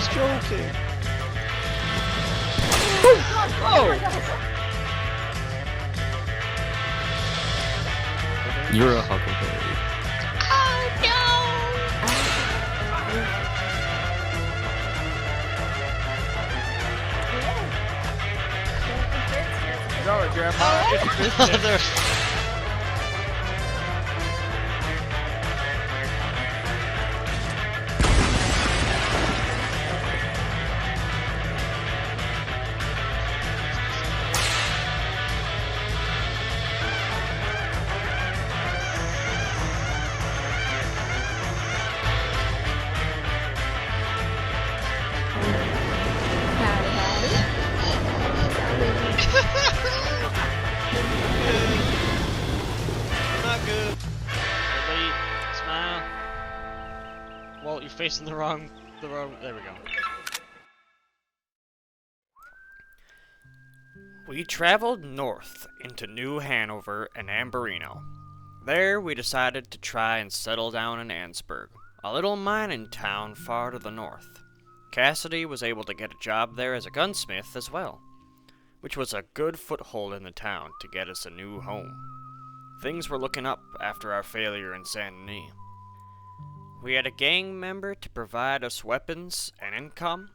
was joking. You're a huckleberry. Sorry, Grandma. It's business. Not good. Delete. Smile. Well, you're facing the wrong. There we go. We traveled north into New Hanover and Amberino. There, we decided to try and settle down in Ansburg, a little mining town far to the north. Cassidy was able to get a job there as a gunsmith as well, which was a good foothold in the town to get us a new home. Things were looking up after our failure in Saint Denis. We had a gang member to provide us weapons and income,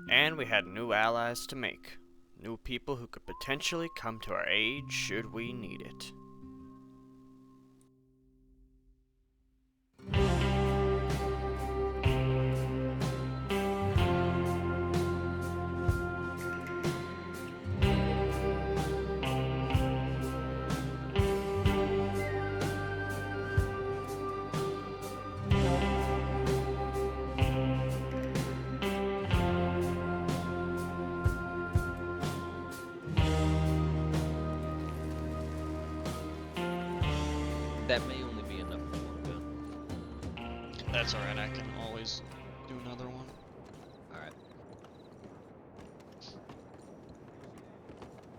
and we had new allies to make. New people who could potentially come to our aid should we need it. That may only be enough for one gun. That's alright, I can always do another one. Alright.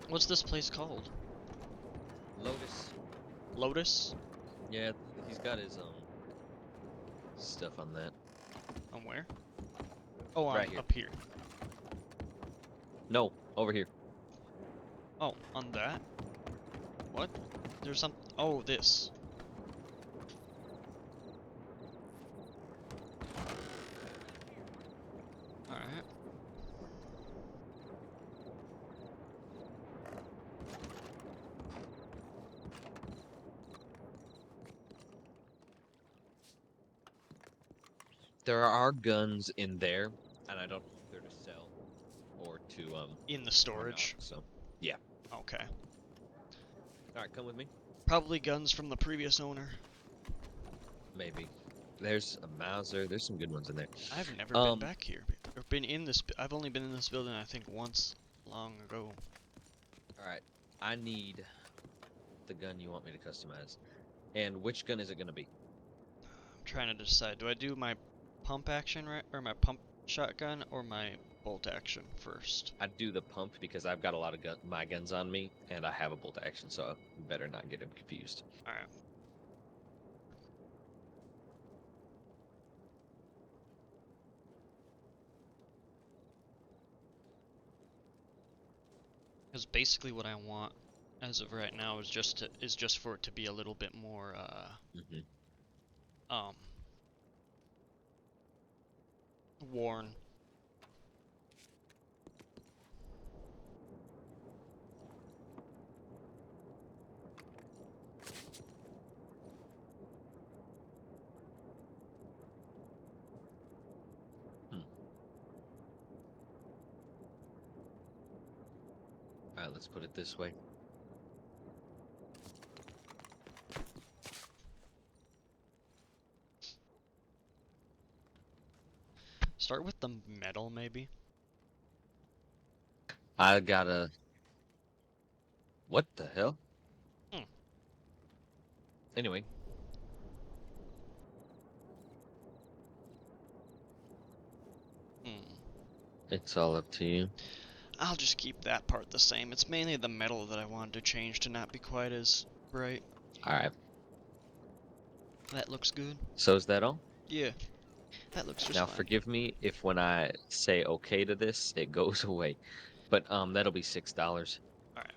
What's this place called? Lotus. Lotus? Yeah, he's got his stuff on that. On where? Oh, Right here. up here. No, over here. Oh, on that? What? There's some. Oh, this. Alright. There are guns in there, and I don't know if they're to sell or to In the or storage. not, so yeah. Okay. Alright, come with me. Probably guns from the previous owner. Maybe. There's a Mauser. There's some good ones in there. I've never been back here. Or been in this. I've only been in this building, I think, once long ago. Alright. I need the gun you want me to customize. And which gun is it gonna be? I'm trying to decide. Do I do my pump action or my pump shotgun or my bolt action first? I'd do the pump because I've got a lot of my guns on me, and I have a bolt action, so I better not get him confused. Alright. Because basically what I want as of right now is just for it to be a little bit more worn. Alright, let's put it this way. Start with the metal, maybe. I gotta... What the hell? Anyway. It's all up to you. I'll just keep that part the same. It's mainly the metal that I wanted to change to not be quite as bright. Alright. That looks good. So is that all? Yeah. That looks just Now, fine. forgive me if when I say okay to this, it goes away. But that'll be $6. All right.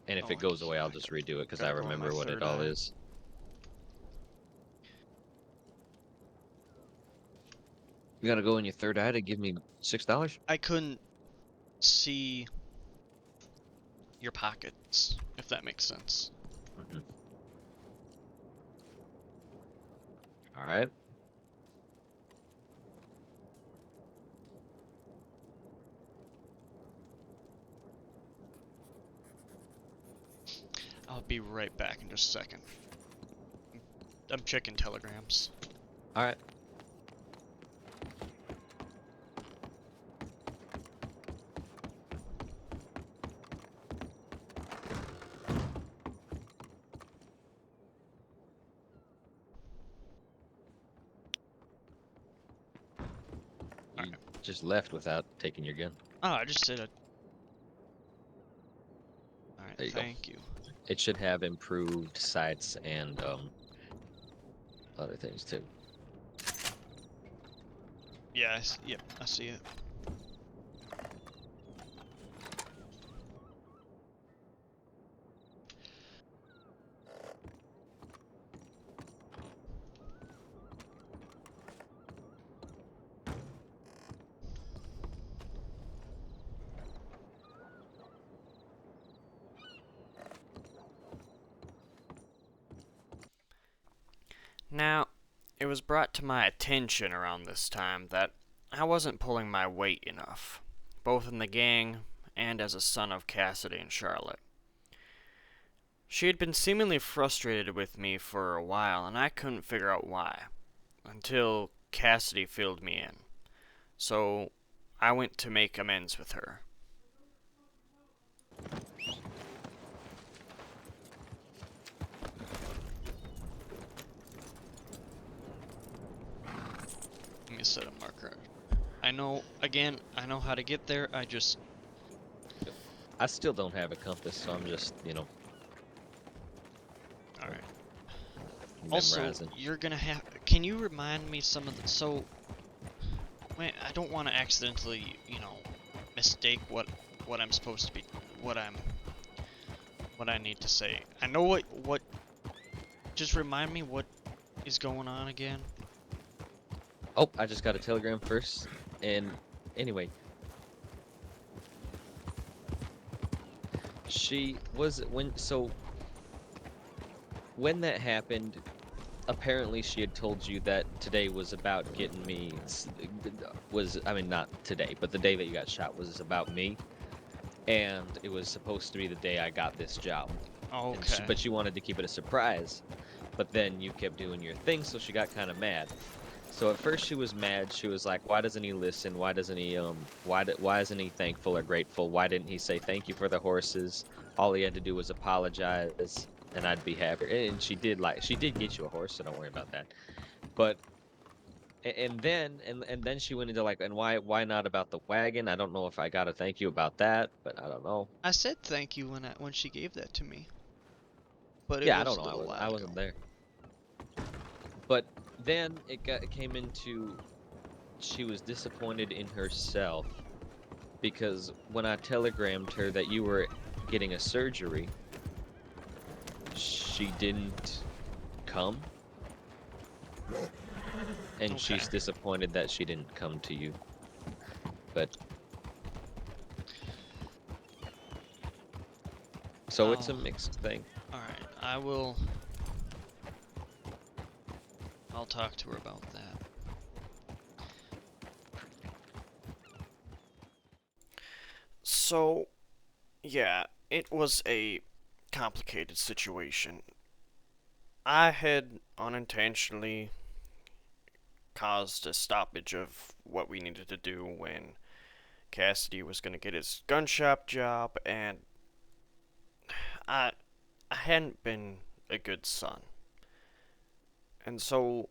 And if Oh, it goes away, I'll just redo it because I gotta go on my remember what it third all eye. is. You gotta go in your third eye to give me $6? I couldn't see your pockets, if that makes sense. Mhm. All right. I'll be right back in just a second. I'm checking telegrams. All right. All You right. just left without taking your gun. Oh, I just said it. All right, There you go. thank you. It should have improved sights and other things too. Yeah, yep, I see it. Now, it was brought to my attention around this time that I wasn't pulling my weight enough, both in the gang and as a son of Cassidy and Charlotte. She had been seemingly frustrated with me for a while, and I couldn't figure out why, until Cassidy filled me in. So I went to make amends with her. Let me set a marker. I know, again, I know how to get there. I just... I still don't have a compass, so I'm just, Alright. Also, memorizing. you're gonna have... Can you remind me some of the... So... Wait, I don't want to accidentally, mistake what I'm supposed to be... What I need to say. I know what... Just remind me what is going on again. Oh, I just got a telegram first. And anyway, when that happened, apparently she had told you that today was about getting me, I mean, not today, but the day that you got shot was about me. And it was supposed to be the day I got this job. Oh, And okay. but she wanted to keep it a surprise. But then you kept doing your thing, so she got kind of mad. So at first she was mad. She was like, "Why doesn't he listen? Why doesn't he why isn't he thankful or grateful? Why didn't he say thank you for the horses? All he had to do was apologize, and I'd be happy." And she did get you a horse, so don't worry about that. But and then she went into like, and why not about the wagon? I don't know if I got to thank you about that, but I don't know. I said thank you when she gave that to me. But it Yeah, I was don't a know. little while I ago. wasn't there. But then it came into she was disappointed in herself because when I telegrammed her that you were getting a surgery, she didn't come. And Okay. she's disappointed that she didn't come to you. But so it's a mixed thing. Alright, I'll talk to her about that. So, yeah, it was a complicated situation. I had unintentionally caused a stoppage of what we needed to do when Cassidy was going to get his gun shop job, and I, I hadn't been a good son. And so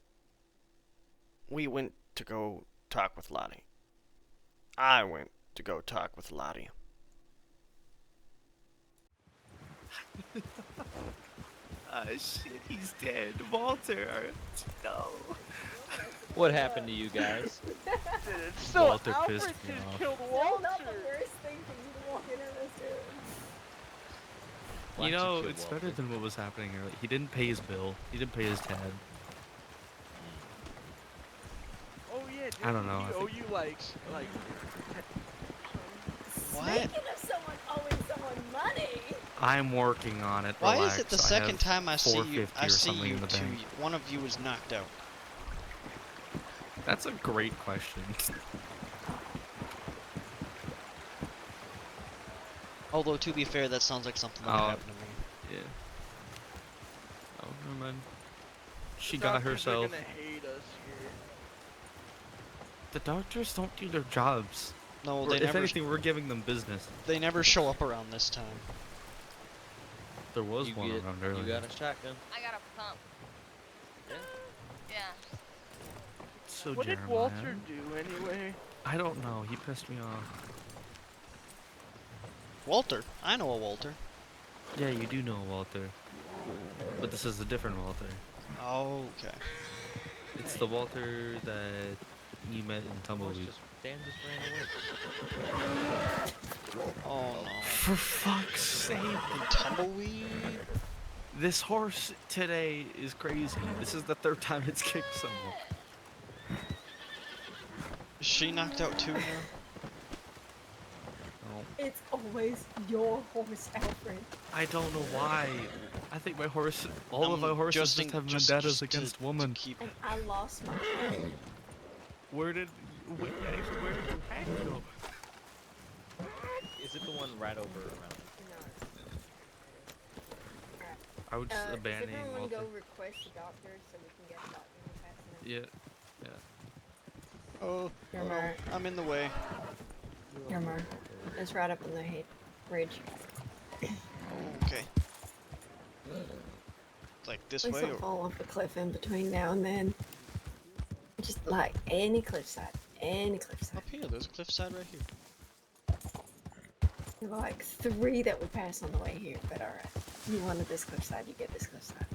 we went to go talk with Lottie. I went to go talk with Lottie. Shit, he's dead. Walter. No. What happened to you guys? So Walter pissed Alfred me just off. killed Still Walter. not the worst thing for you to walk into this room. Why'd You know, kill it's Walter? better than what was happening earlier. He didn't pay his bill. He didn't pay his tab. Oh yeah, I don't know, He I owe think- you like. What? Speaking of someone owing someone money, I'm working on it. Why Relax. is it the I second have time I see you, 450 or something in the two, bank. one of you is knocked out? That's a great question. Although, to be fair, that sounds like something that would Oh. happen to me. Yeah. Oh, never mind. She The got doctors herself. Are gonna hate us here. The doctors don't do their jobs. No, If anything, we're giving them business. they never show up around this time. There was one You around earlier. got a shotgun. I got a pump. Yeah. Yeah. So What did Jeremiah, Walter do anyway? I don't know. He pissed me off. Walter, I know a Walter. Yeah, you do know Walter. But this is a different Walter. Okay. It's the Walter that you met in Tumbleweed. Dan just ran away. Oh no. For fuck's sake! And tumbleweed? This horse today is crazy. This is the third time it's kicked someone. Is she knocked out too now? No. it's always your horse, Alfred. I don't know why. I think my horse, all of my horses just have vendettas against women. And I lost my friend. Where did your head go? Is it the one right over around? I would just Does abandon everyone Walter. go request the doctor so we can get the doctor when we pass Yeah. Oh, Jeremiah. I'm in the way. it? Jeremiah. It's right up on the head ridge. Okay. Like this Please way don't or? fall off a cliff in between now and then. Just like any cliffside. Any cliffside. Up here, there's a cliffside right here. There were like 3 that we passed on the way here, but alright. You wanted this cliffside, you get this cliffside.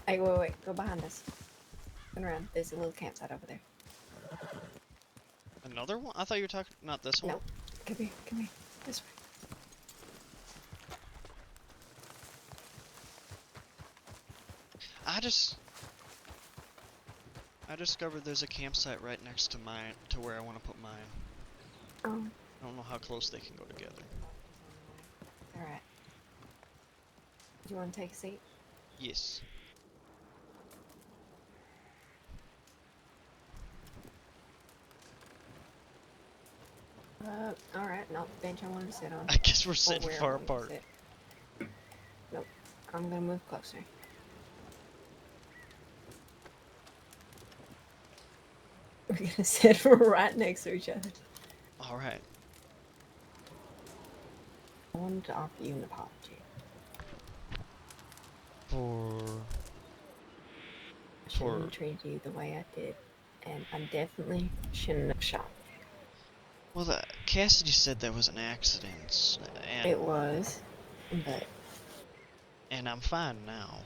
Hey, wait, go behind us. Turn around. There's a little campsite over there. Another one? I thought you were talking, not this one. No. Come here. This way. I discovered there's a campsite right next to mine, to where I want to put mine. Oh, I don't know how close they can go together. alright. Do you want to take a seat? Yes. Alright, not the bench I wanted to sit on. I guess we're Or sitting where I far wanted to apart. sit. Nope. I'm gonna move closer. We're gonna sit right next to each other. Alright. I wanted to offer you an apology. For... I shouldn't have treated you the way I did, and I definitely shouldn't have shot you. Well, Cassidy said there was an accident, and It was, but and I'm fine now.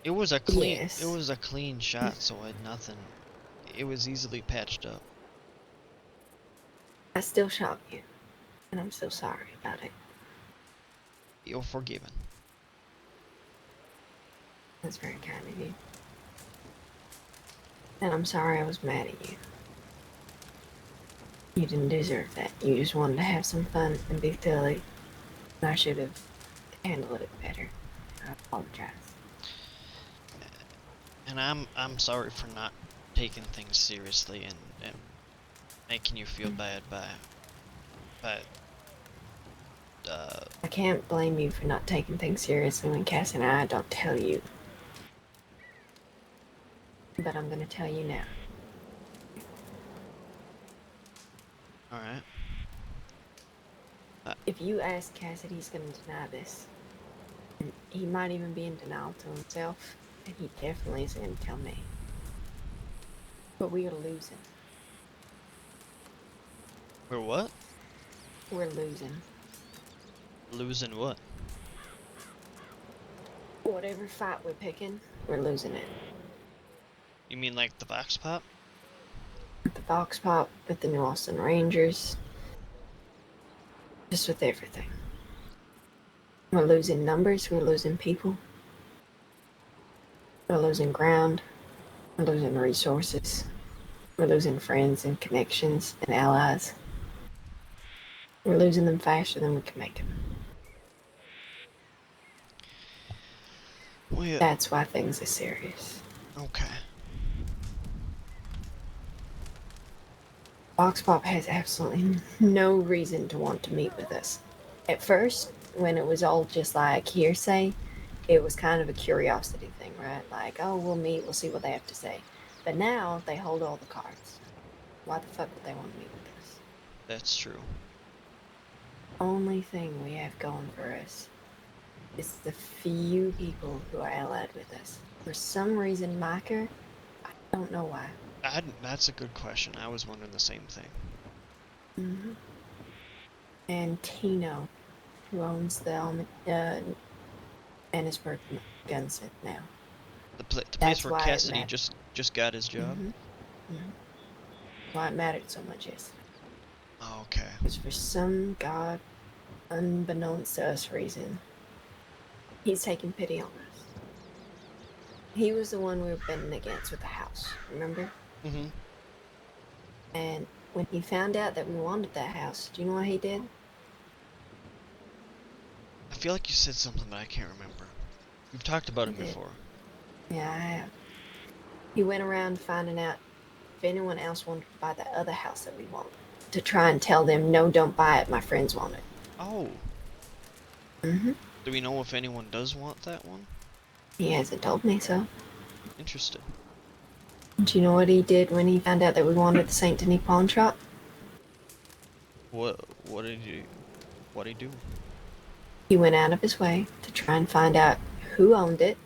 It was a clean, Yes. it was a clean shot, so it nothing. It was easily patched up. I still shot you, and I'm so sorry about it. You're forgiven. That's very kind of you. And I'm sorry I was mad at you. You didn't deserve that. You just wanted to have some fun and be silly. And I should have handled it better. I apologize. And I'm sorry for not taking things seriously and making you feel bad by I can't blame you for not taking things seriously when Cass and I don't tell you. But I'm gonna tell you now. alright. If you ask Cassidy, he's gonna deny this. And he might even be in denial to himself, and he definitely is gonna tell me. But we are losing. We're what? We're losing. Losing what? Whatever fight we're picking, we're losing it. You mean like the Vox Pop? With the Vox Pop, with the New Austin Rangers, just with everything. We're losing numbers, we're losing people. We're losing ground, we're losing resources. We're losing friends and connections and allies. We're losing them faster than we can make them. Well, That's why things are serious. okay. Vox Pop has absolutely no reason to want to meet with us. At first, when it was all just like hearsay, it was kind of a curiosity thing, right? Like, oh, we'll meet, we'll see what they have to say. But now they hold all the cards. Why the fuck would they want to meet with us? That's true. Only thing we have going for us is the few people who are allied with us. For some reason, Micah, I don't know why. That's a good question. I was wondering the same thing. Mm-hmm. And Tino, who owns the Annisburg gunsmith now. The place That's where why it Cassidy mattered. just got his job? Mm-hmm. Mm-hmm. Why it mattered so much yesterday. Oh, okay. Because for some god unbeknownst to us reason, he's taking pity on us. He was the one we were betting against with the house, remember? Mm-hmm. And when he found out that we wanted that house, do you know what he did? I feel like you said something, but I can't remember. We've talked about him He did. before. Yeah, I have. He went around finding out if anyone else wanted to buy the other house that we want, to try and tell them, no, don't buy it, my friends want it. Oh. Mm-hmm. Do we know if anyone does want that one? He hasn't told me so. Interesting. Do you know what he did when he found out that we wanted the St. Denis pawn shop? What did he do? He went out of his way to try and find out who owned it.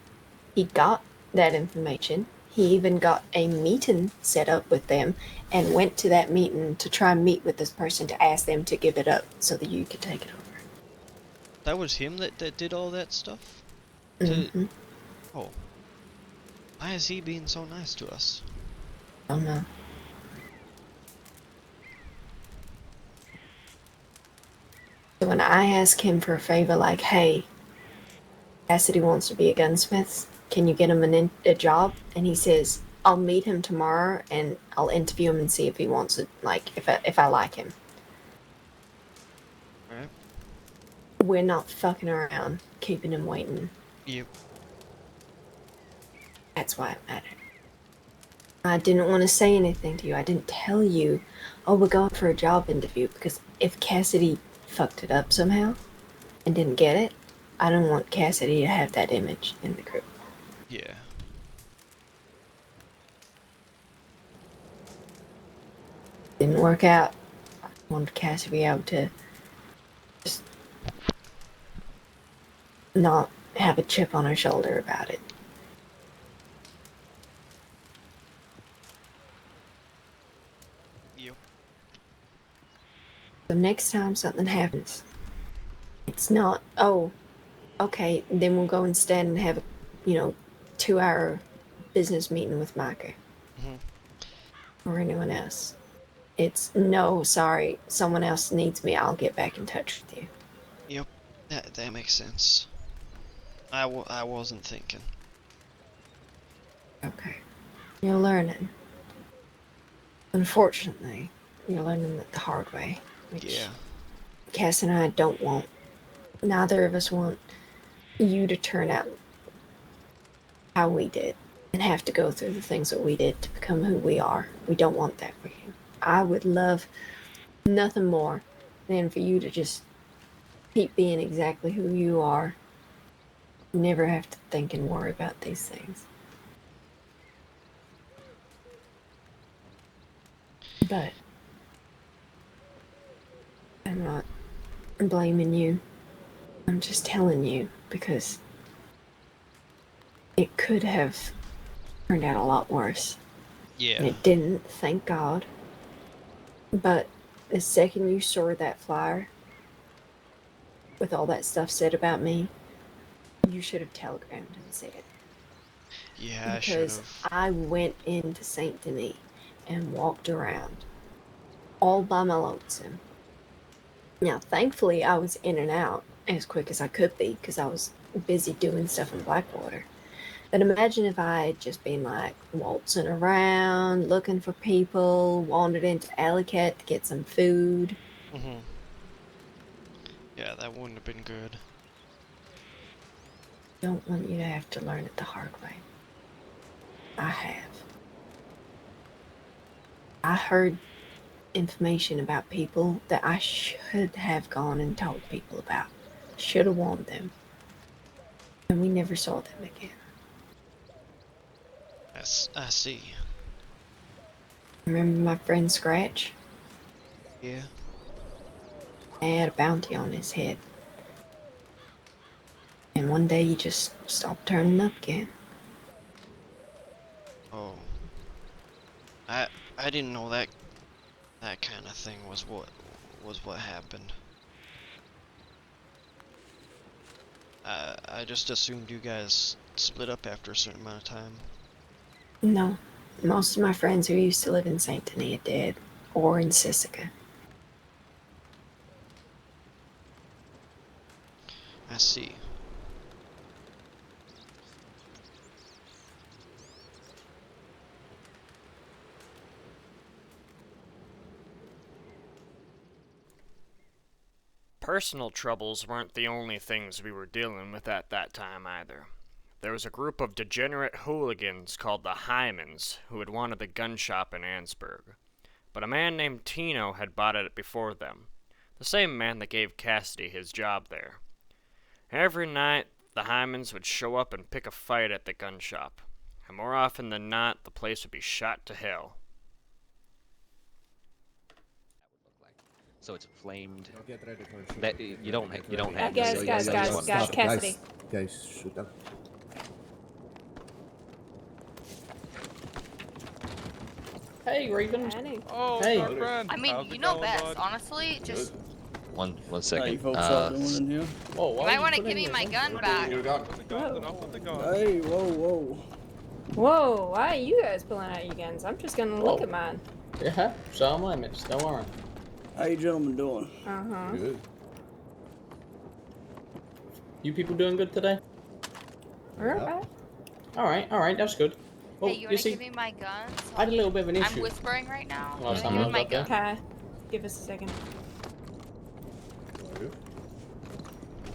He got that information. He even got a meeting set up with them and went to that meeting to try and meet with this person to ask them to give it up so that you could take it over. That was him that did all that stuff? Mm-hmm. Oh. Why is he being so nice to us? Oh no. So when I ask him for a favor like, hey, Cassidy wants to be a gunsmith, can you get him a job? And he says, I'll meet him tomorrow and I'll interview him and see if he wants it, like, if I like him. Alright. We're not fucking around keeping him waiting. Yep. That's why it mattered. I didn't want to say anything to you. I didn't tell you, oh, we're going for a job interview, because if Cassidy fucked it up somehow and didn't get it, I don't want Cassidy to have that image in the group. Yeah. Didn't work out. I wanted Cassidy to be able to just not have a chip on her shoulder about it. Yep. So next time something happens, it's not, oh, okay, then we'll go instead and have a, 2-hour business meeting with Micah. Mm-hmm. Or anyone else. It's, no, sorry, someone else needs me, I'll get back in touch with you. Yep. That makes sense. I wasn't thinking. Okay. You're learning. Unfortunately, you're learning it the hard way. Which Yeah. Cass and I don't want. Neither of us want you to turn out how we did and have to go through the things that we did to become who we are. We don't want that for you. I would love nothing more than for you to just keep being exactly who you are. Never have to think and worry about these things. But I'm not blaming you. I'm just telling you because it could have turned out a lot worse. Yeah. And it didn't, thank God. But the second you saw that flyer with all that stuff said about me, you should have telegrammed and said. Yeah, I should Because have. I went into Saint Denis and walked around all by my lonesome. Now, thankfully, I was in and out as quick as I could be because I was busy doing stuff in Blackwater. But imagine if I had just been like waltzing around, looking for people, wandered into Alleycat to get some food. Mm-hmm. Yeah, that wouldn't have been good. Don't want you to have to learn it the hard way. I have. I heard information about people that I should have gone and told people about. Should have warned them. And we never saw them again. I see. Remember my friend Scratch? Yeah. He had a bounty on his head. And one day he just stopped turning up again. Oh. I didn't know that kind of thing was what happened. I just assumed you guys split up after a certain amount of time. No. Most of my friends who used to live in Saint Denis are dead. Or in Sisika. I see. Personal troubles weren't the only things we were dealing with at that time either. There was a group of degenerate hooligans called the Hymans who had wanted the gun shop in Ansburg. But a man named Tino had bought it before them, the same man that gave Cassidy his job there. Every night, the Hymans would show up and pick a fight at the gun shop, and more often than not, the place would be shot to hell. So it's flamed. That you don't have. Guys, to Cassidy. Guys, shoot up. Hey, Raven. Oh, Hey. our friend. I mean, How's you it know going, best. bud? Honestly, just One How you second. folks all doing in here? Oh, you might want to give me my gun back. With the gun, enough with the gun. Hey, whoa. Whoa, why are you guys pulling out your guns? I'm just gonna look Whoa. at mine. Yeah, so am I, miss. Don't worry. How you gentlemen doing? Uh-huh. Good. You people doing good today? Alright. Alright, that's good. Well, Hey, you you want to see, give me my gun? So I had a little bit of an I'm issue. whispering right now. Last You time wanna I give me was my up there. gun? Okay. Give us a second.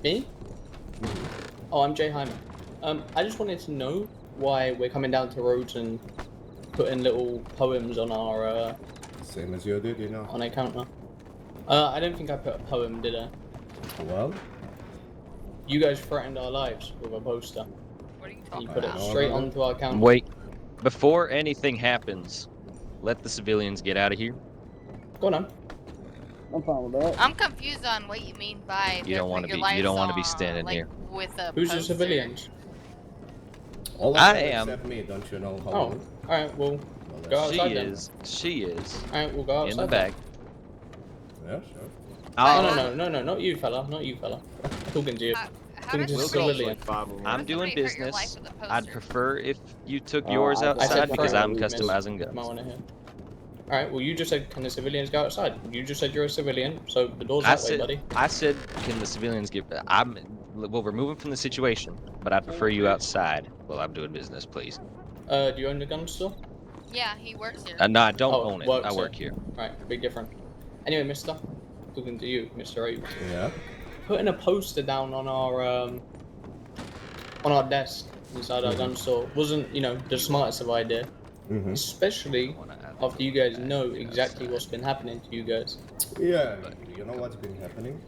Me? Oh, I'm Jay Hyman. I just wanted to know why we're coming down to Rhodes and putting little poems on our, Same as you did, you know. on our counter. I don't think I put a poem, did I? Well, You guys threatened our lives with a poster. What are you You talking put it about? straight onto our counter. Wait. Before anything happens, let the civilians get out of here. Go on, I'm fine with that. I'm confused on what you mean by You don't want to be standing like, here. with a Who's the poster. civilians? all of I them am. except me, don't you know how? Oh, alright, well, Well, go that's- outside then. She is Alright, we'll go outside. in the then. back. Yeah, sure. Oh, no, not you, fella. Not you, fella. Talking to you. How Talking does to somebody- civilian. I'm doing somebody hurt your life business. with a I'd poster? prefer if you took Oh, yours I outside said because I'm preferably, miss. customizing Might guns. wanna hear. Alright, well, you just said, can the civilians go outside? You just said you're a civilian, so the door's I that way, said, buddy. I said, can the civilians get? Well, we're moving from the situation, but I prefer you outside while I'm doing business, please. Do you own the gun still? Yeah, he works here. No, I don't Oh, own it. works I work here. here. Right, big difference. Anyway, mister. Talking to you, Mr. Abe. Yeah. Putting a poster down on our desk inside our gun store wasn't, the smartest of idea. Mm-hmm. Especially after you guys know exactly what's been happening to you guys. Yeah, you know what's been happening?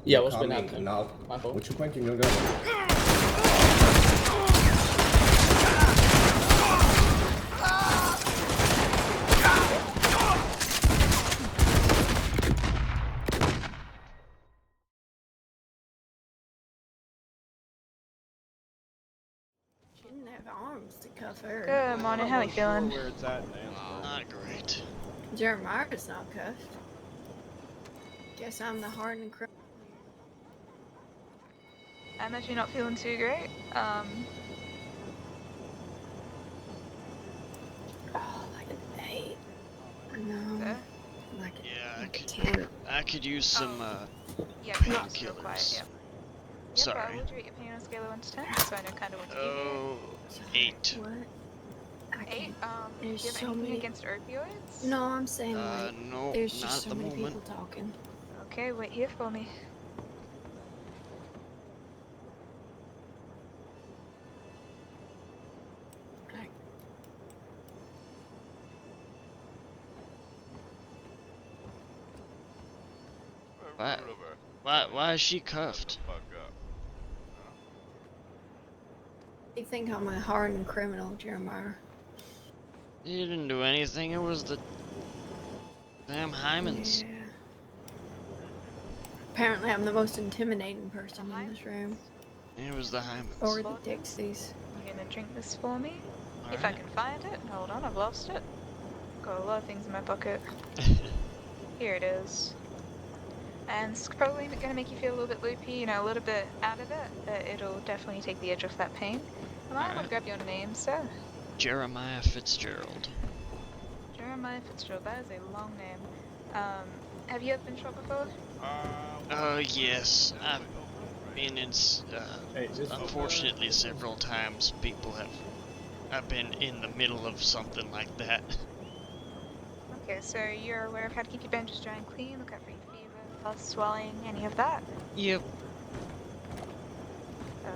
Yeah, You're what's been coming happening? Now, My fault. what you pointing your gun at? She didn't have arms to cuff her. Good morning, how you feeling? Where it's at in Not great. Jeremiah's not cuffed. Guess I'm the hardened criminal. I'm actually not feeling too great. Oh, like an 8. No. So, Like Yeah, like a 10. I could use some yeah, not real quiet, painkillers. yeah. Yep, Sorry. what would you rate your pain on a scale of 1 to 10? So I know kind of what to give you. Oh, 8. What? I 8? can't. Do you There's have so anything many. against opioids? No, I'm saying like No, there's not just at so the many moment. people talking. Okay, wait here for me. Why is she cuffed? You think I'm a hardened criminal, Jeremiah? You didn't do anything. It was the damn Hymens. Yeah. Apparently, I'm the most intimidating person in this room. It was the Hymens. Or the Dixies. You're gonna drink this for me? All If I right. can find it. Hold on, I've lost it. Got a lot of things in my pocket. Here it is. And it's probably gonna make you feel a little bit loopy, you know, a little bit out of it, but it'll definitely take the edge off that pain. Am I gonna grab your name, sir? Jeremiah Fitzgerald. Jeremiah Fitzgerald, that is a long name. Have you ever been shot before? Yes. I've been in, unfortunately, several times I've been in the middle of something like that. Okay, so you're aware of how to keep your bandages dry and clean, look out for your fever, pulse, swelling, any of that? Yep.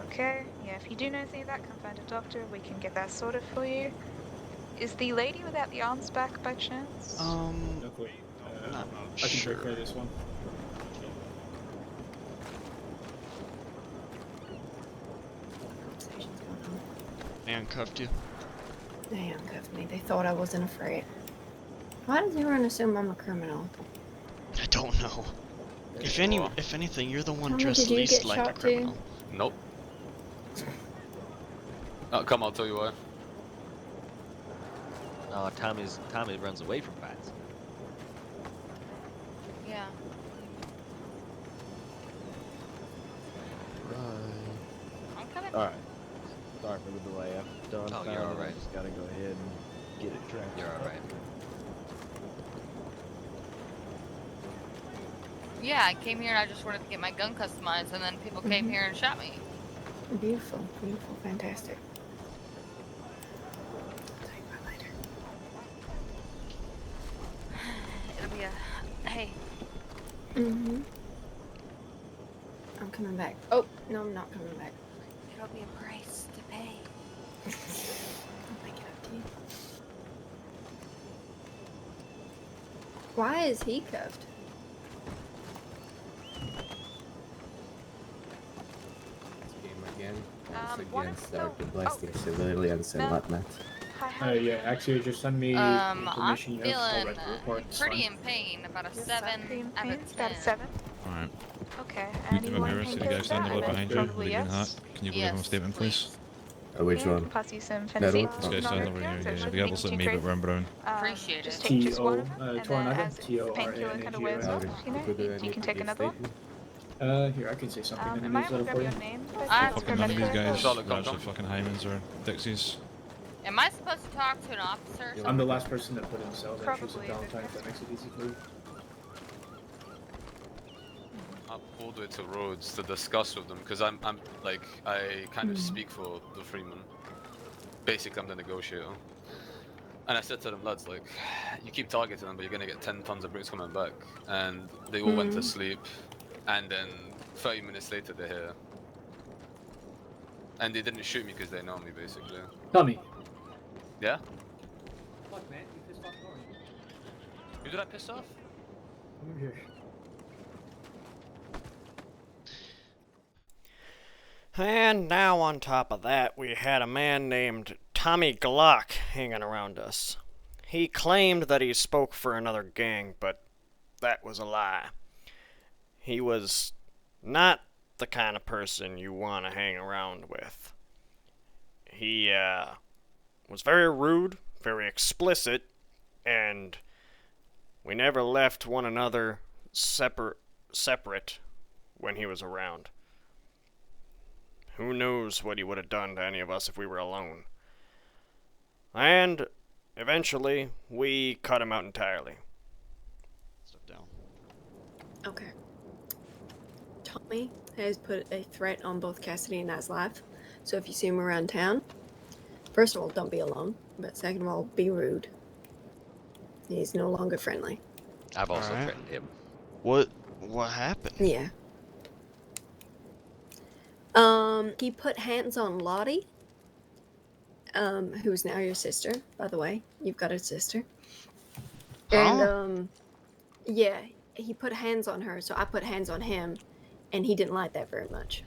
Okay, yeah, if you do know anything of that, come find a doctor, we can get that sorted for you. Is the lady without the arms back by chance? Not I can sure. take care of this one. They uncuffed you? They handcuffed me. They thought I wasn't afraid. Why does everyone assume I'm a criminal? I don't know. If anything, you're the one Tommy, dressed did you least get like a shot criminal. too? Nope. Come, I'll tell you why. Oh, Tommy runs away from fights. Yeah. I'm coming. Alright. Sorry for the delay. I've done. Oh, you're all right. Just gotta go ahead and get it tracked. You're alright. Yeah, I came here and I just wanted to get my gun customized, and then people came here and shot me. Beautiful, beautiful, fantastic. I'll tell you about later. It'll be a hey. I'm coming back. Oh, no, I'm not coming back. It'll be a price to pay. I'll make it up to you. Why is he cuffed? Again. One Once of again, start the- blasting civilians and whatnot. Yeah, actually, just send me I'm information. feeling I'll write the report. It's pretty fine. in pain. About a Yes, 7 pretty in out pain, of about a 10. 7. Alright. Okay, You and give you a want mirror to to the painkillers guy standing for that? right behind you, Probably with a green hat. yes. Can you go give him a statement, please? Which Yeah, I one? can pass you some That Fenty. one? This guy's standing over here, yeah. Regardless of me, but wearing brown. Appreciate Just it. take just one of them, T-O, and then Tornado? as the painkiller kind of wears T-O-R-N-A-G-O. off, you know, you can take another one. Here, I can say something in the Am I able to newsletter grab for you. your name? Fucking none of these guys are actually fucking Hymens or Dixies. Am I supposed to talk to an officer? Or I'm the last person that put in cells entries Probably, in Valentine's. That makes it easy for you. Up all the way to Rhodes to discuss with them, because I'm like, I kind of speak for the Freeman. Basically, I'm the negotiator. And I said to them, lads, like, you keep targeting them, but you're gonna get 10 tons of bricks coming back. And they all went to sleep, and then 30 minutes later they're here. And they didn't shoot me because they know me, basically. Tommy. Yeah? Fuck, man, you pissed off Nori. Who did I piss off? Come over here. And now on top of that, we had a man named Tommy Glock hanging around us. He claimed that he spoke for another gang, but that was a lie. He was not the kind of person you want to hang around with. He was very rude, very explicit, and we never left one another separate when he was around. who knows what he would have done to any of us if we were alone. And eventually, we cut him out entirely. Step down. Okay. Tommy has put a threat on both Cassidy and I's life. So if you see him around town, first of all, don't be alone. But second of all, be rude. He's no longer friendly. I've also threatened him. What happened? Yeah. He put hands on Lottie, who's now your sister, by the way. You've got a sister. And, yeah, he put hands on her, so I put hands on him, and he didn't like that very much.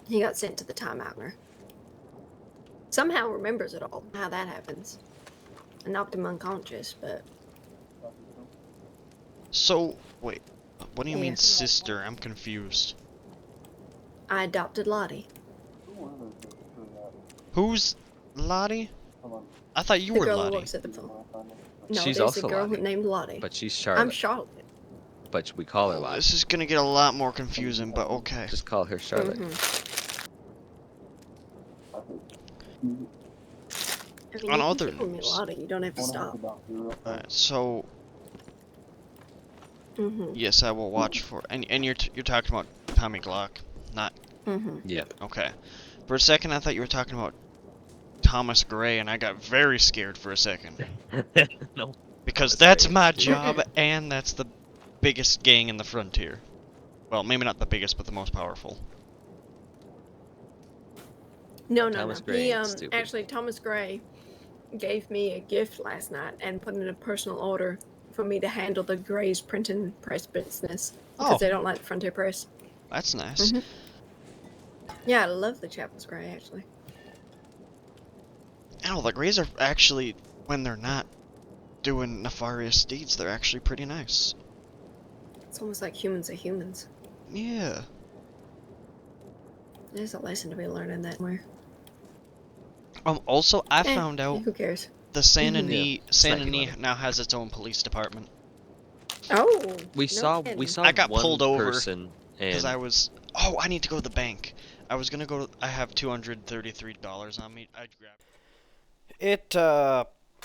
He got sent to the timeouter. Somehow remembers it all, how that happens. I knocked him unconscious, but... So, wait, what do you mean sister? I'm confused. I adopted Lottie. Who's Lottie? I thought you The were girl Lottie. who works at the phone. No, She's there's also a girl Lottie, named Lottie. but she's Charlotte. I'm Charlotte. But we call her Lottie. This is gonna get a lot more confusing, but okay. Just call her Charlotte. I mean, On you other can call me news. Lottie, you don't have to stop. Alright, so Mm-hmm. yes, I will watch for. And you're talking about Tommy Glock, not. Mm-hmm. Yeah. Okay. For a second, I thought you were talking about Thomas Gray, and I got very scared for a second. No. Because that's my job, and that's the biggest gang in the frontier. Well, maybe not the biggest, but the most powerful. No. Thomas Gray He ain't stupid. actually Thomas Gray gave me a gift last night and put in a personal order for me to handle the Gray's printing press business because they don't like the Frontier Press. That's nice. Mm-hmm. Yeah, I love the Chapels Gray actually. Oh, the Grays are actually, when they're not doing nefarious deeds, they're actually pretty nice. It's almost like humans are humans. Yeah. There's a lesson to be learned in that somewhere. Also, I found out who cares? the San Mhm. Denis, Yeah, San snacky Denis money. now has its own police department. Oh. We saw I got one pulled over person because and I was. Oh, I need to go to the bank. I was gonna go. I have $233 on me. I'd grab.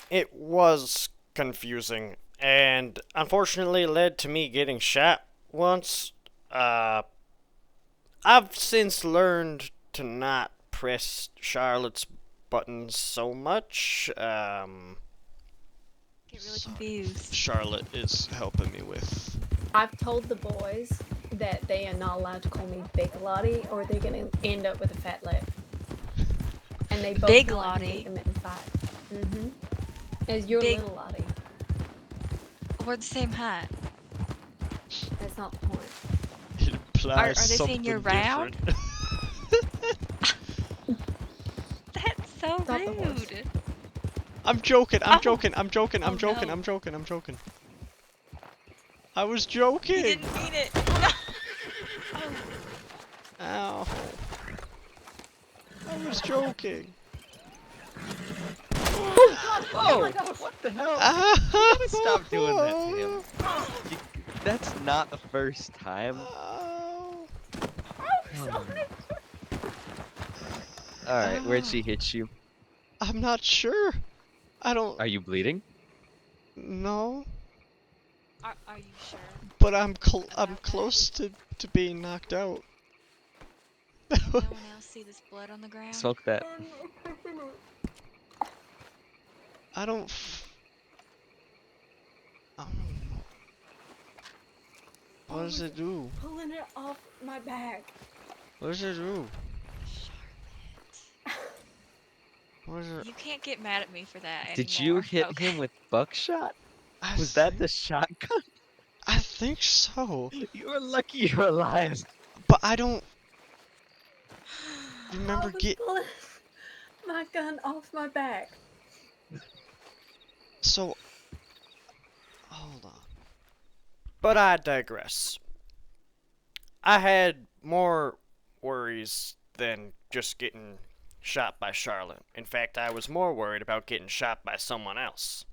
It was confusing, and unfortunately led to me getting shot once. I've since learned to not press Charlotte's buttons so much. Get really confused. Charlotte is helping me with. I've told the boys that they are not allowed to call me Big Lottie or they're gonna end up with a fat lip. And they both Big know I can Lottie? make them in fight. Mm-hmm. As your Big- little Lottie. We're the same height. That's not the point. It implies Are they saying you're something round? different. That's so Stop the horse. rude. I'm joking. I'm Oh. joking. I'm joking. I'm Oh, joking. no. I'm joking. I'm joking. I was joking. You didn't mean it. Ow. I was joking. oh, what the hell? Ah. You gotta stop doing that to him. That's not the first time. Alright, where'd she hit you? I'm not sure. I don't. Are you bleeding? No. Are you sure? But I'm close to being knocked out. No one else see this blood on the ground? Smoke that. I don't. What does it do? Pulling it off my back. What does it do? What is it? You can't get mad at me for that Did you anymore. hit Okay. him with buckshot? I Was that the shotgun? I think so. You're lucky you're alive. But I don't remember Pulling my gun off my back. So. Hold on. But I digress. I had more worries than just getting shot by Charlotte. In fact, I was more worried about getting shot by someone else.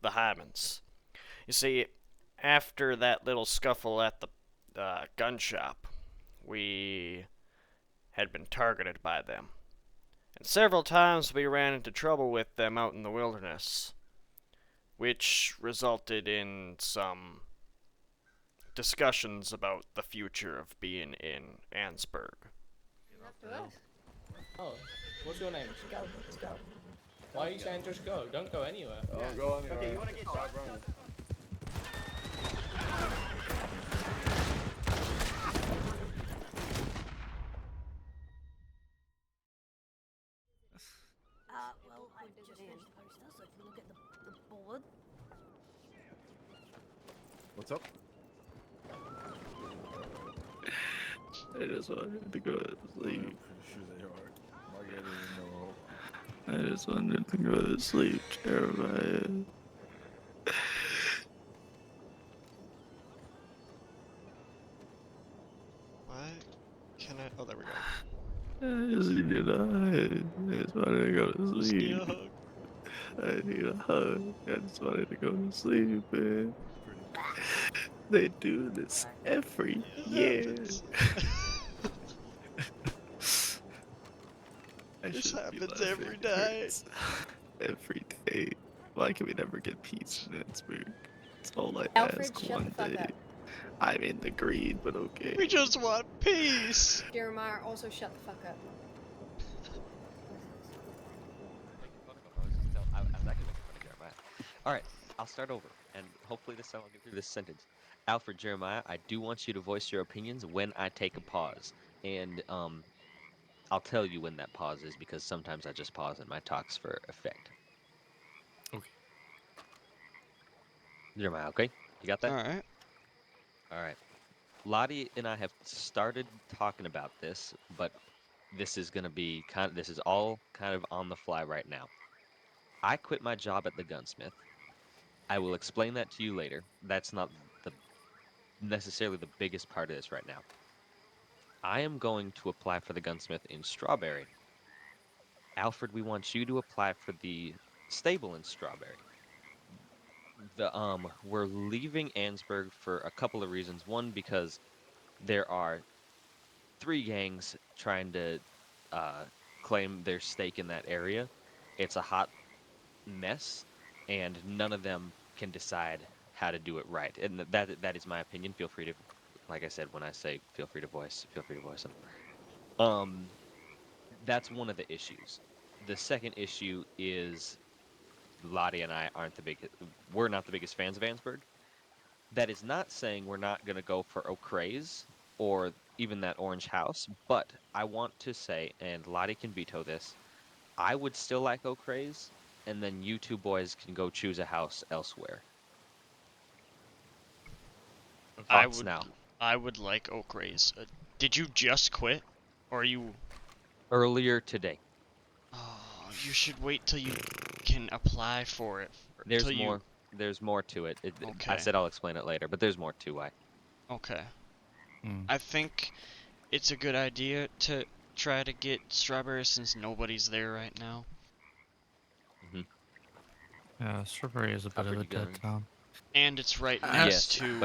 The Hymans. You see, after that little scuffle at the gun shop, we had been targeted by them. And several times we ran into trouble with them out in the wilderness, which resulted in some discussions about the future of being in Ansburg. Oh, what's your name? Go, let's go. Why are you saying just go? Don't go anywhere. Don't go anywhere. Okay, you wanna get shot? Running. Well, I just finished the poster, so if you look at the board. What's up? I just wanted to go to sleep. Sure they are. Margaret doesn't know. I just wanted to go to sleep, Jeremiah. What? Can I? Oh, there we go. I just needed a hug. I just wanted to go to Just need sleep. a hug. I need a hug. I just wanted to go to sleep, man. They do this every year. This happens every night. Every day. Why can we never get peace in Pittsburgh? It's all I Alfred, ask shut one the fuck day. up. I'm in the green, but okay. We just want peace. Jeremiah, also shut the fuck up. I was actually making fun of Jeremiah. Alright, I'll start over, and hopefully this time I'll get through this sentence. Alfred, Jeremiah, I do want you to voice your opinions when I take a pause. And, I'll tell you when that pause is, because sometimes I just pause in my talks for effect. Okay. Jeremiah, okay? You got that? Alright. Alright. Lottie and I have started talking about this, but this is gonna be this is all kind of on the fly right now. I quit my job at the gunsmith. I will explain that to you later. That's not necessarily the biggest part of this right now. I am going to apply for the gunsmith in Strawberry. Alfred, we want you to apply for the stable in Strawberry. We're leaving Ansburg for a couple of reasons. One, because there are 3 gangs trying to claim their stake in that area. It's a hot mess, and none of them can decide how to do it right. And that is my opinion. Feel free to, like I said, when I say feel free to voice them. That's one of the issues. The second issue is Lottie and I we're not the biggest fans of Ansburg. That is not saying we're not going to go for O'Crae's or even that orange house, but I want to say, and Lottie can veto this, I would still like O'Crae's, and then you two boys can go choose a house elsewhere. Thoughts now. I would like O'Crae's. Did you just quit? Or are you... Earlier today. Oh, you should wait till you can apply for it. There's more. There's more to it. Okay. I said I'll explain it later, but there's more to why. Okay. I think it's a good idea to try to get Strawberry since nobody's there right now. Yeah, Strawberry is a bit of a dead town. And it's right next to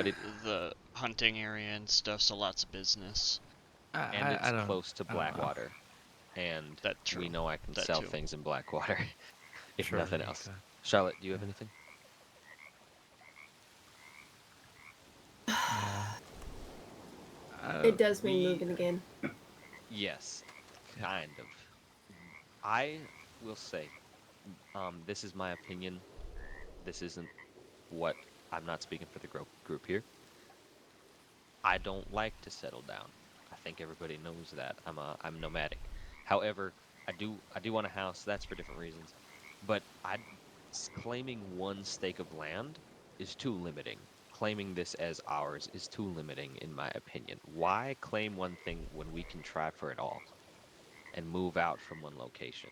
the hunting area and stuff, so lots of business. And it's close to Blackwater. And we know I can sell things in Blackwater, if nothing else. Okay. Charlotte, do you have anything? It does mean moving again. Yes, kind of. I will say, this is my opinion. This isn't what I'm not speaking for the group here. I don't like to settle down. I think everybody knows that. I'm nomadic. However, I do want a house. That's for different reasons. But claiming one stake of land is too limiting. Claiming this as ours is too limiting, in my opinion. Why claim one thing when we can try for it all and move out from one location?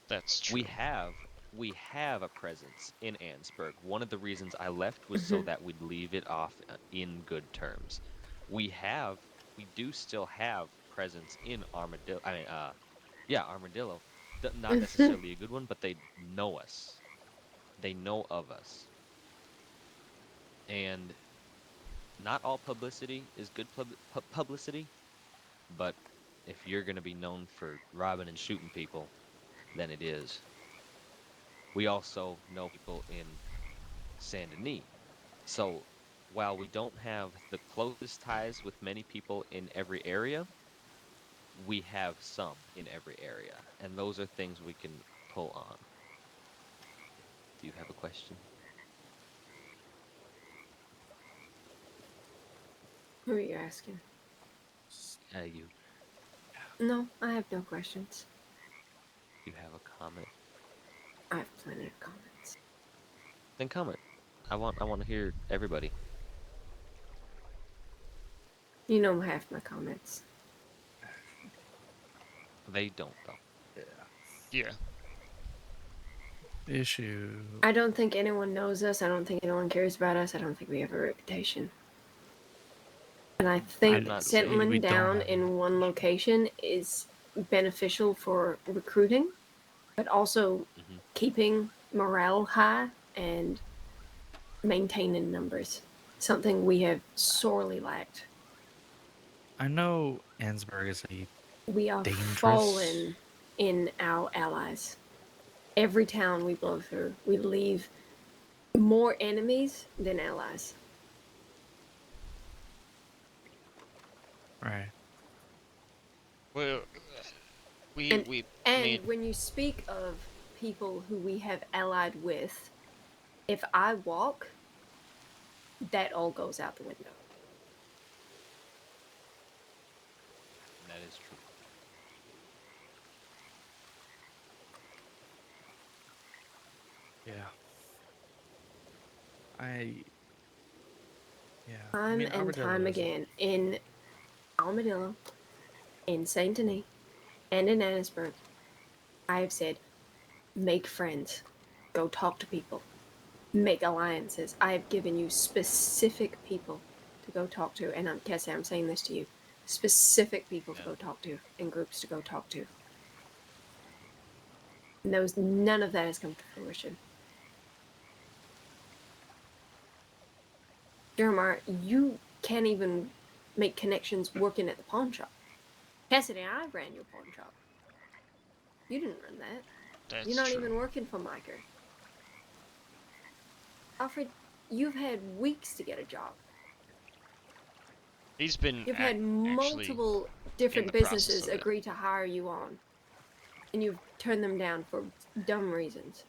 That's true. We have a presence in Ansburg. One of the reasons I left was so that we'd leave it off in good terms. We do still have presence in Armadillo. Armadillo. Not necessarily a good one, but they know us. They know of us. And not all publicity is good publicity. But if you're going to be known for robbing and shooting people, then it is. We also know people in Saint Denis. So while we don't have the closest ties with many people in every area, we have some in every area. And those are things we can pull on. Do you have a question? Who are you asking? You. No, I have no questions. You have a comment? I have plenty of comments. Then comment. I want to hear everybody. You know half my comments. They don't though. Yeah. Issue. I don't think anyone knows us. I don't think anyone cares about us. I don't think we have a reputation. And I think settling down in one location is beneficial for recruiting, but also keeping morale high and maintaining numbers. Something we have sorely lacked. I know Ansberg is a We are dangerous. fallen in our allies. Every town we blow through, we leave more enemies than allies. Right. Well, And made... when you speak of people who we have allied with, if I walk, that all goes out the window. That is true. Yeah. Yeah. Time and time again in Armadillo, in Saint Denis, and in Annisburg, I have said, make friends, go talk to people, make alliances. I have given you specific people to go talk to, and Cassie, I'm saying this to you, specific people to go talk to, and groups to go talk to. And none of that has come to fruition. Jeremiah, you can't even make connections working at the pawn shop. Cassidy and I ran your pawn shop. You didn't run that. That's You're not true. even working for Micah. Alfred, you've had weeks to get a job. He's been You've had multiple different businesses agree to hire you on. And you've turned them down for dumb reasons.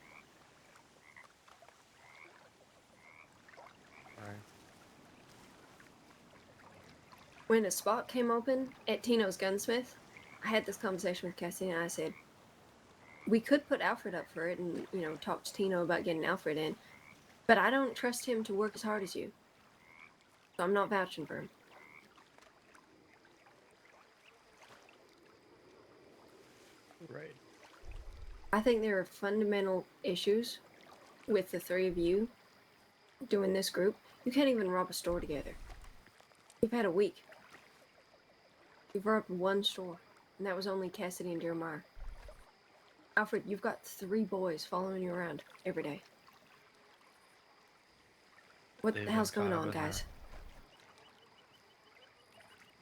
Right. When a spot came open at Tino's Gunsmith, I had this conversation with Cassie and I said, we could put Alfred up for it and, talk to Tino about getting Alfred in, but I don't trust him to work as hard as you. So I'm not vouching for him. Right. I think there are fundamental issues with the three of you doing this group. You can't even rob a store together. You've had a week. You've robbed one store, and that was only Cassidy and Jeremiah. Alfred, you've got 3 boys following you around every day. What the hell's going on, guys?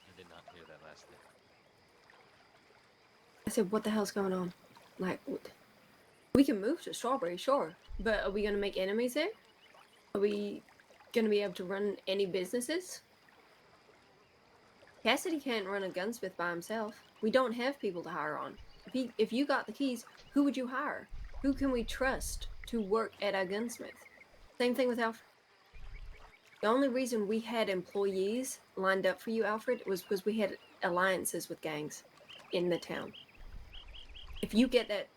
I did not hear that last thing. I said, what the hell's going on? Like, we can move to Strawberry, sure, but are we going to make enemies there? Are we going to be able to run any businesses? Cassidy can't run a gunsmith by himself. We don't have people to hire on. If you got the keys, who would you hire? Who can we trust to work at a gunsmith? Same thing with Alfred. The only reason we had employees lined up for you, Alfred, was because we had alliances with gangs in the town. If you get that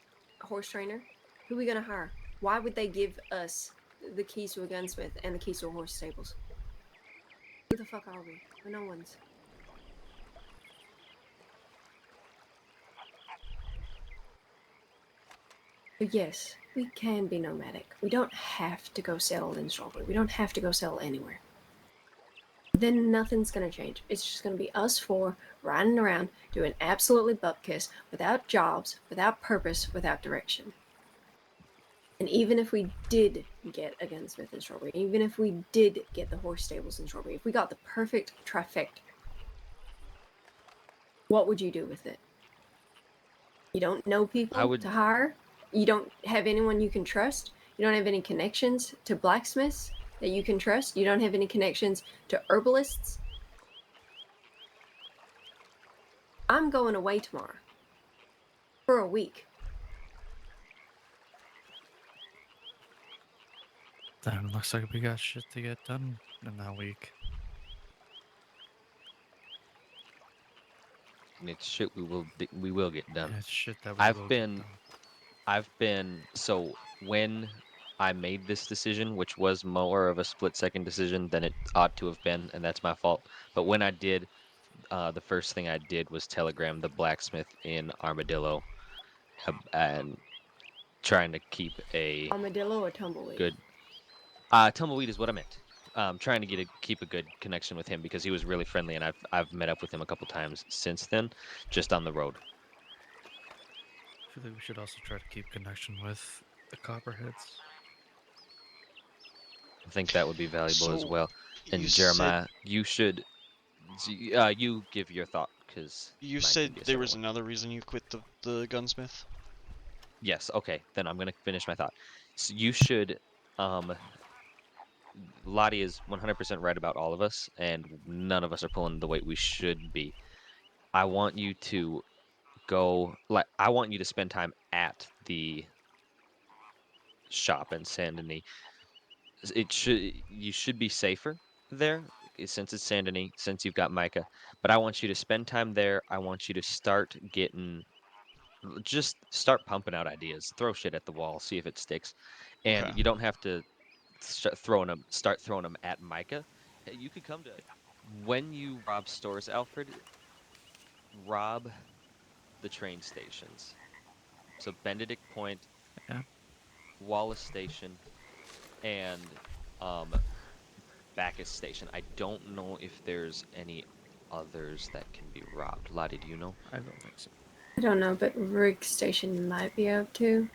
horse trainer, who are we going to hire? Why would they give us the keys to a gunsmith and the keys to a horse stables? Who the fuck are we? We're no one's. But yes, we can be nomadic. We don't have to go sell in Strawberry. We don't have to go sell anywhere. Then nothing's going to change. It's just going to be us 4 riding around doing absolutely bupkis, without jobs, without purpose, without direction. And even if we did get a gunsmith in Strawberry, even if we did get the horse stables in Strawberry, if we got the perfect trifecta, What would you do with it? You don't know people to hire. You don't have anyone you can trust. You don't have any connections to blacksmiths that you can trust. You don't have any connections to herbalists. I'm going away tomorrow for a week. Damn, looks like we got shit to get done in that week. It's shit we will get done. Yeah, it's shit that we will get done. I've been so when I made this decision, which was more of a split-second decision than it ought to have been, and that's my fault. But when I did, the first thing I did was telegram the blacksmith in Armadillo, and trying to keep a Armadillo or tumbleweed? good. Tumbleweed is what I meant. Trying to keep a good connection with him because he was really friendly, and I've met up with him a couple times since then, just on the road. I feel like we should also try to keep connection with the Copperheads. I think that would be valuable as So, well. And you Jeremiah, said- you should. You give your thought because You said there was another reason you quit the gunsmith? Yes. Okay. Then I'm gonna finish my thought. So you should. Lottie is 100% right about all of us, and none of us are pulling the weight we should be. I want you to go. I want you to spend time at the shop in Saint Denis. You should be safer there since it's Saint Denis, since you've got Micah. But I want you to spend time there. I want you to just start pumping out ideas. Throw shit at the wall, see if it sticks. And Okay. you don't have to start throwing them at Micah. Hey, you could come to when you rob stores, Alfred. Rob the train stations. So Benedict Point, yeah. Wallace Station, and Bacchus Station. I don't know if there's any others that can be robbed. Lottie, do you know? I don't think so. I don't know, but Rig Station might be able to.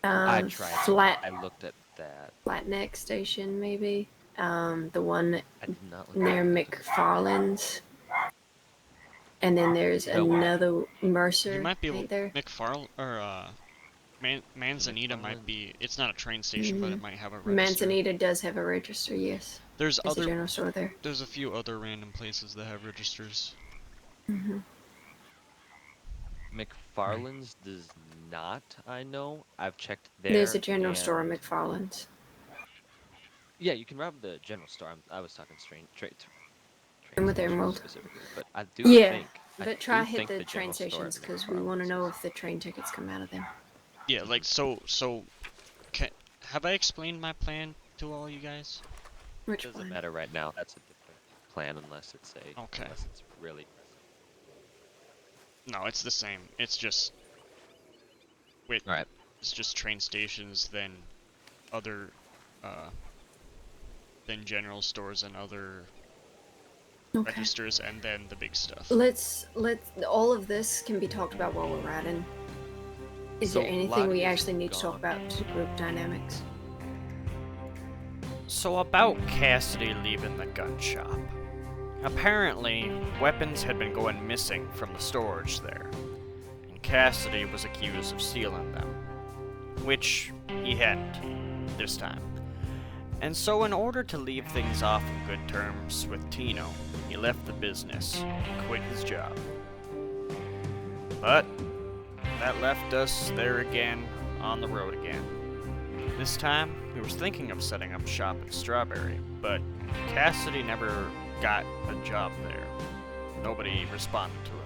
I tried. Flat. I looked at that. Flatneck Station, maybe. The one I did not look near at McFarland's. And then there's another Mercer. You might be able. Ain't there? McFarland or Manzanita might be. It's not a train station, but it might have a register. Manzanita does have a register. Yes. There's a general store there. There's a few other random places that have registers. McFarland's does not. I know. I've checked there. There's a general store in McFarland's. Yeah, you can rob the general store. I was talking And with Emerald. Specifically, but I do Yeah, think. but try hit the train stations because we want to know if the train tickets come out of them. Yeah, like have I explained my plan to all you guys? Which doesn't one? matter right now. That's a different plan unless it's unless it's really. No, it's the same. It's just it's just train stations, then other then general stores and other registers, and then the big stuff. Let's all of this can be talked about while we're riding. Is there anything we actually need to talk about to group dynamics? So about Cassidy leaving the gun shop. Apparently, weapons had been going missing from the storage there, and Cassidy was accused of stealing them, which he hadn't this time. And so in order to leave things off on good terms with Tino, he left the business and quit his job. But that left us there again, on the road again. This time, we were thinking of setting up shop in Strawberry, but Cassidy never got a job there. Nobody responded to him.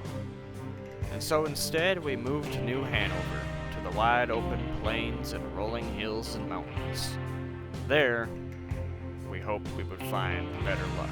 And so instead, we moved to New Hanover, to the wide open plains and rolling hills and mountains. There, we hoped we would find better luck.